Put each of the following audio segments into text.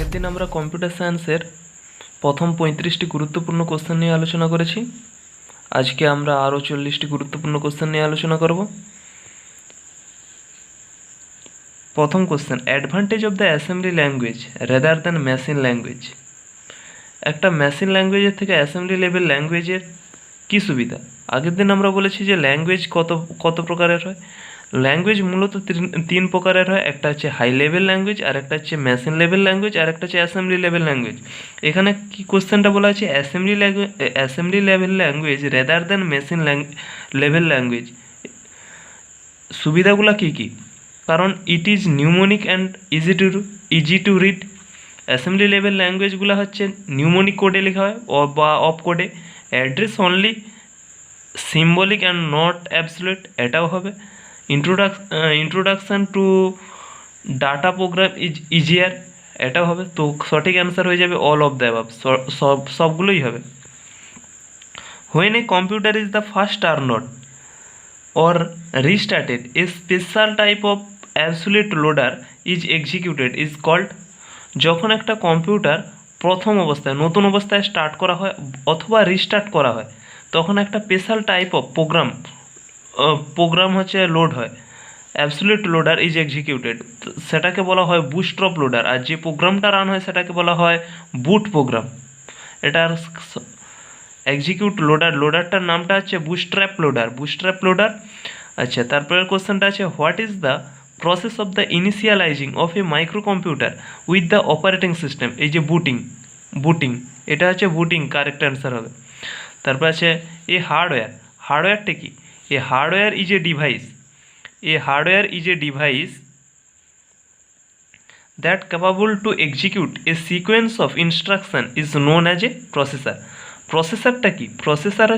আগের দিন আমরা কম্পিউটার সায়েন্সের প্রথম 35টি গুরুত্বপূর্ণ কোশ্চেন নিয়ে আলোচনা করেছি। আজকে আমরা আরও 40টি গুরুত্বপূর্ণ কোশ্চেন নিয়ে আলোচনা করব। প্রথম question, advantage of the assembly language rather than machine language. একটা মেশিন ল্যাঙ্গুয়েজের থেকে অ্যাসেম্বলি লেভেল ল্যাঙ্গুয়েজের কী সুবিধা? আগের দিন আমরা বলেছি যে ল্যাঙ্গুয়েজ কত প্রকারের হয়। ল্যাঙ্গুয়েজ মূলত তিন প্রকারের হয়। একটা হচ্ছে হাই লেভেল ল্যাঙ্গুয়েজ, আর একটা হচ্ছে মেশিন লেভেল ল্যাঙ্গুয়েজ, আর একটা হচ্ছে অ্যাসেম্বলি লেভেল ল্যাঙ্গুয়েজ। এখানে কি কোশ্চেনটা বলা আছে? Assembly level language rather than machine level language. সুবিধাগুলো কী কী? কারণ it is mnemonic and easy to read. Assembly level ল্যাঙ্গুয়েজগুলো হচ্ছে নিউমোনিক কোডে লেখা হয় বা অফ কোডে। Address only, symbolic and not absolute, এটাও হবে। Introduction to data program is easier, এটাও হবে। তো সঠিক অ্যান্সার হয়ে যাবে অল অফ দ্য অ্যাবাভ, সবগুলোই হবে। When a computer is the first turn on or restarted, a special type of absolute loader is executed is called। যখন একটা কম্পিউটার প্রথম অবস্থায় নতুন অবস্থায় স্টার্ট করা হয় অথবা রিস্টার্ট করা হয়, তখন একটা স্পেশাল টাইপ অফ প্রোগ্রাম হচ্ছে লোড হয়। অ্যাবসলিউট লোডার ইজ এক্সিকিউটেড, সেটাকে বলা হয় বুটস্ট্র্যাপ লোডার। আর যে প্রোগ্রামটা রান হয় সেটাকে বলা হয় বুট প্রোগ্রাম। এটার এক্সিকিউট লোডারটার নামটা হচ্ছে বুটস্ট্র্যাপ লোডার। আচ্ছা, তারপরের কোশ্চেনটা আছে, what is the process of the initialising of a micro computer with the operating system. এই যে বুটিং, এটা হচ্ছে বুটিং, কারেক্ট অ্যান্সার হবে। তারপর আছে এ হার্ডওয়্যারটা কি? A hardware is a device that capable to execute a sequence of instruction is known as a processor। প্রসেসরটা কি? Processor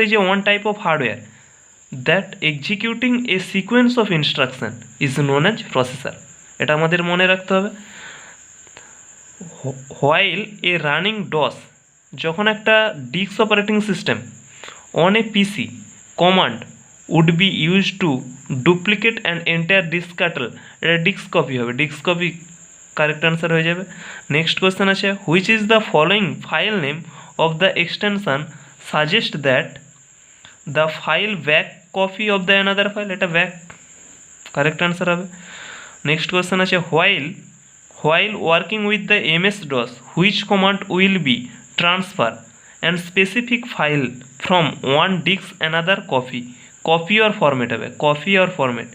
is a one type of hardware that executing a sequence of instruction is known as processor। এটা আমাদের মনে রাখতে হবে। while a running DOS, যখন একটা disk operating system on a PC command would be used to duplicate an entire disk cartel, এটা disk copy হবে, disk copy correct answer হয়ে যাবে। নেক্সট কোয়েশ্চেন আছে, which is the following file name of the extension suggest that the file back copy of the another file, এটা back, correct answer হবে। Next question আছে, while working with the MS-DOS, which command will be transfer and specific file from one disk another copy or format হবে, copy or format।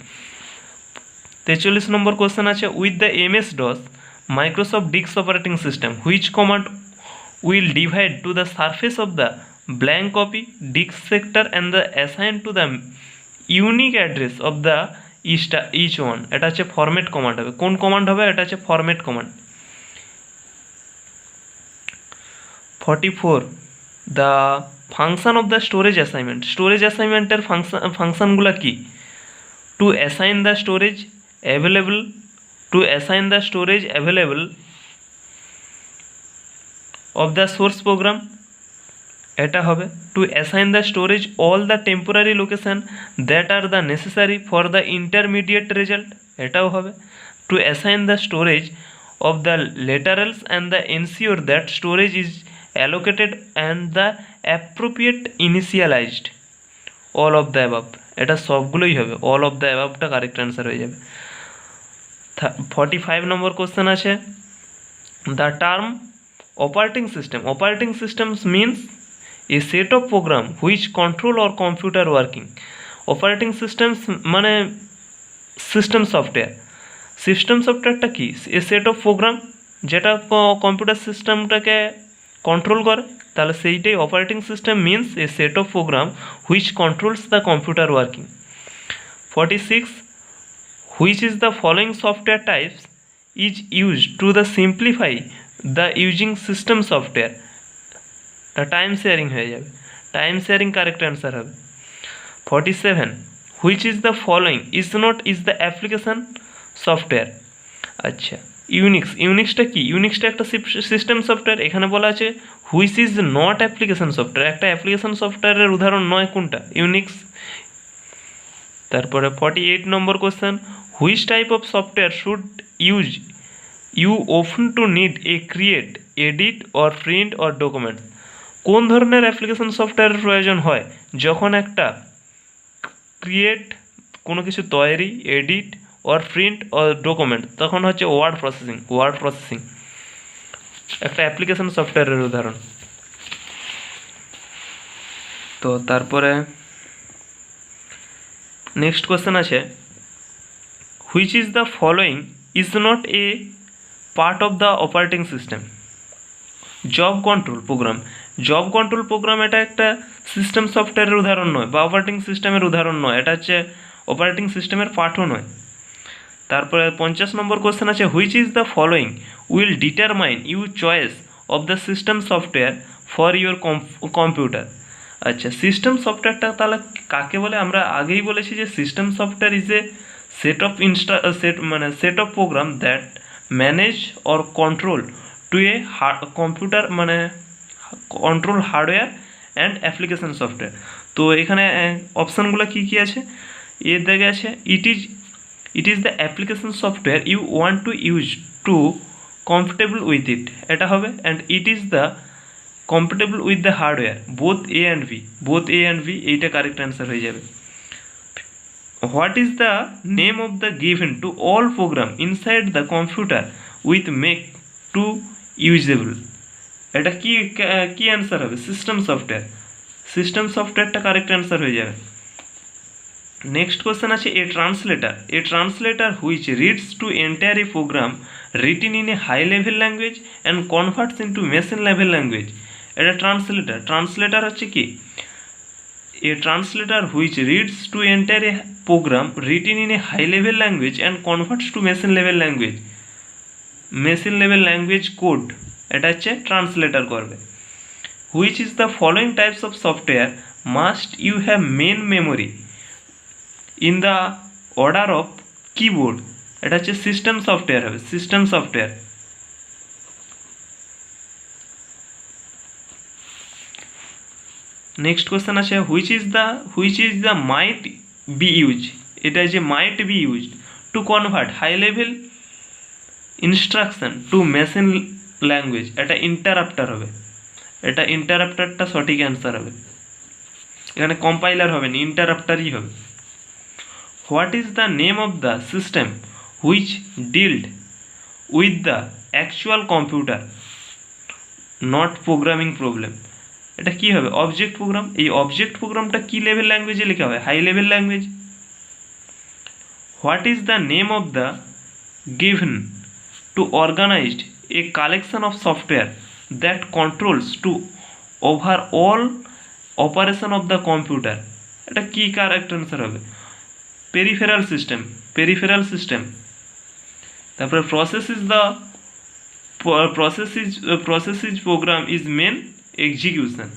43 number question আছে, with the MS-DOS Microsoft disk operating system which command will divide to the surface of the blank copy disk sector and the assign to the unique address of the each one, এটা হচ্ছে format command হবে। কোন command হবে? এটা হচ্ছে format command. 44, the function of the storage অ্যাসাইনমেন্টের ফাংশনগুলো কি? To assign the storage available of the source program, এটা হবে। To assign the storage all the temporary location that are the necessary for the intermediate result, এটাও হবে। To assign the storage of the literals and the ensure that storage is allocated and the appropriate initialised, all of the above, এটা সবগুলোই হবে। All of the অ্যাবাভটা correct answer হয়ে যাবে। 45 number question আছে, the term operating systems means a set of program which control or computer working. Operating systems মানে সিস্টেমটা কি? এ সেট অফ প্রোগ্রাম যেটা কম্পিউটার সিস্টেমটাকে কন্ট্রোল করে, তাহলে সেইটাই operating system means a set of program which controls the computer working. 46, which is the following software types is used to the simplify the using system software? Time sharing হয়ে যাবে, time sharing correct answer হবে। 47, which is the following is the application software? আচ্ছা, ইউনিক্সটা কি? ইউনিক্সটা একটা system software. এখানে বলা আছে which is not application software, একটা অ্যাপ্লিকেশন সফটওয়্যারের উদাহরণ নয় কোনটা? ইউনিক্স। তারপরে 48 number question, which type of software should use you often to need a create, edit or print or document. কোন ধরনের অ্যাপ্লিকেশন সফটওয়্যারের প্রয়োজন হয়? যখন একটা ক্রিয়েট কোনো কিছু তৈরি, edit or print or document, তখন হচ্ছে ওয়ার্ড প্রসেসিং একটা অ্যাপ্লিকেশন সফটওয়্যারের উদাহরণ। তো তারপরে নেক্সট কোয়েশ্চেন আছে, which is the following is not a part of the operating system? Job control program এটা একটা সিস্টেম সফটওয়্যারের উদাহরণ নয় বা অপারেটিং সিস্টেমের উদাহরণ নয়, এটা হচ্ছে অপারেটিং সিস্টেমের পার্টও নয়। তারপরে 50 নম্বর কোশ্চেন আছে, which is the following will determine you choice of the system software for your computer. আচ্ছা, সিস্টেম সফটওয়্যারটা তাহলে কাকে বলে? আমরা আগেই বলেছি যে system software is a set of program that manage or control to a computer, মানে control hardware and application software. তো এখানে অপশানগুলো কী কী আছে? এর দিকে আছে, it is the application software you want to use to comfortable with it, এটা হবে। And it is the compatible with the hardware, both A and B, এইটা কারেক্ট অ্যান্সার হয়ে যাবে। What is the name of the given to all program inside the computer with make to usable, এটা কি answer হবে? System সফটওয়্যারটা correct answer হয়ে যাবে। Next question আছে, a translator which reads to entire a program written in a high level language and converts into machine level language, এটা translator হচ্ছে কি? A translator which reads to entire a program written in a high level language and converts to machine level language code, এটা হচ্ছে translator করবে। Which is the following types of software must you have main memory in the order of keyboard, এটা হচ্ছে system software. Next question আছে, which is the might be use, এটা যে might be use to convert high level instruction to machine language, এটা interpreter হবে। এটা ইন্টারাপ্টারটা সঠিক answer হবে, এখানে কম্পাইলার হবে না, ইন্টারাপ্টারই হবে। What is the name of the system which ডিল্ড with the actual computer not programming problem, এটা কি হবে? Object programme. এই অবজেক্ট প্রোগ্রামটা কি লেভেল ল্যাঙ্গুয়েজে লেখা হয়? High level language. What is the name of the given to organised a collection of software that controls to over all operation of the computer, এটা কি কারেক্ট অ্যান্সার হবে? Peripheral system. তারপরে process is program is main execution,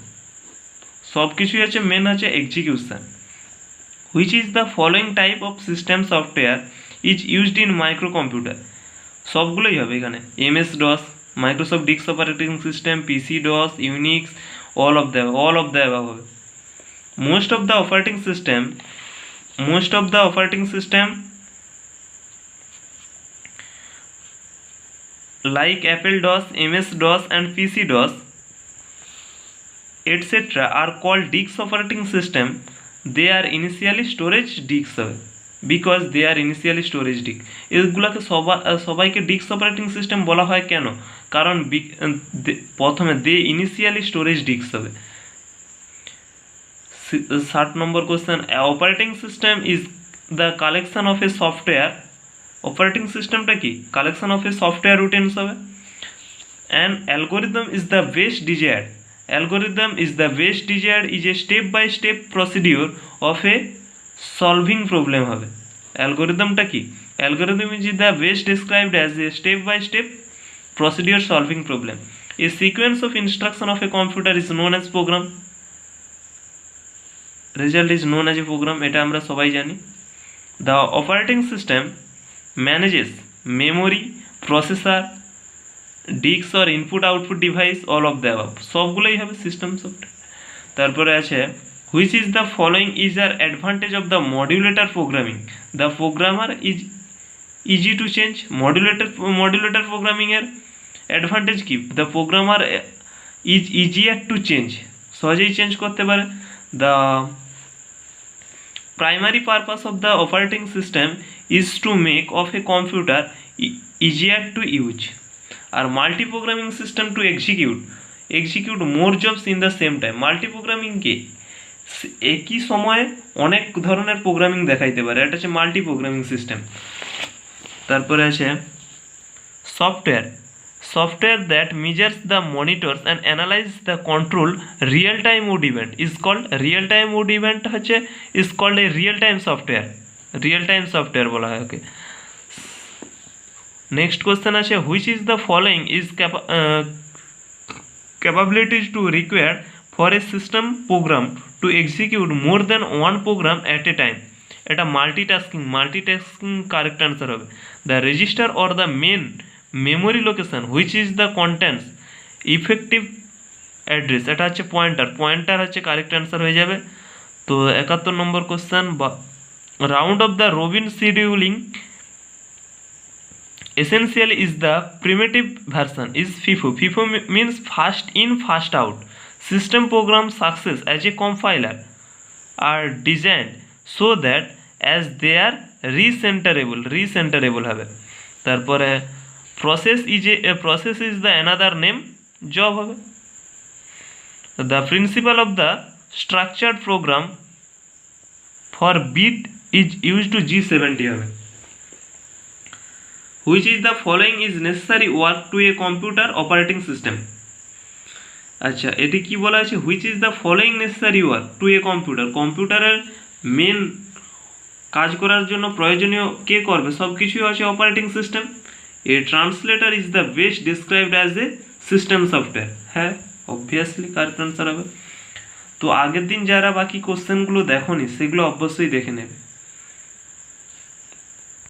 সব কিছুই হচ্ছে main হচ্ছে execution. Which is the following type of system software is used in micro computer, সবগুলোই হবে এখানে। MS DOS, Microsoft disk operating system, PC DOS, Unix, all of the above হবে। most of the operating system like Apple DOS, MS DOS and PC DOS etc. are called disk operating system. They are initially storage disks হবে, because they are initially storage disk। এগুলোকে সবাইকে disk operating system বলা হয় কেন? কারণ প্রথমে দে initially storage disk হবে। 60 number question, operating system is the collection of a software, operating সিস্টেমটা কি? Collection of a software routines হবে। And algorithm is the best desired, is a step by step procedure of a solving problem হবে। অ্যালগোরিদমটা কি? Algorithm is the best described as a step by step procedure solving problem. A sequence of instruction of a computer is known as program. Result is known as a program, এটা আমরা সবাই জানি। The operating system manages memory, processor, disk or input output device, all of the above, সবগুলোই হবে system software. তারপরে আছে, which is the following is are advantage of the modulator programming? The programmer is easy to change. Modulator প্রোগ্রামিংয়ের advantage কি, the programmer is easier to change, সহজেই change করতে পারে। The primary purpose of the operating system is to make of a computer easier to use. আর multi programming system two execute more jobs in the same time. Multi প্রোগ্রামিংকে একই সময়ে অনেক ধরনের programming দেখাইতে পারে, এটা হচ্ছে মাল্টি প্রোগ্রামিং সিস্টেম। তারপরে আছে software that measures the monitors and analyse the control real time would event is called real time would event হচ্ছে is called a real time software বলা হয় ওকে। নেক্সট কোশ্চেন আছে which is the following is capabilities to required for a system program to execute more than one program at a time। এটা multitasking correct answer হবে। The register or the main memory location which is the contents effective address, এটা হচ্ছে pointer হচ্ছে correct answer হয়ে যাবে। তো 71 number question, round of the robin scheduling essentially is the primitive version is FIFO. FIFO means fast in fast out. System program success as a compiler are designed so that as they are recenterable হবে। তারপরে process is the another name job হবে। The principle of the structured program for bit is used to G70 হবে। Which is the following is necessary work to a computer operating system। আচ্ছা এটি কি বলা আছে, which is the following necessary work to a কম্পিউটারের main কাজ করার জন্য প্রয়োজনীয় কে করবে, সব কিছুই আছে operating system. A translator is the best described as a system software, হ্যাঁ অবভিয়াসলি কারেক্ট আনসার হবে। তো আগের দিন যারা বাকি কোশ্চেনগুলো দেখোনি সেগুলো অবশ্যই দেখে নেবে।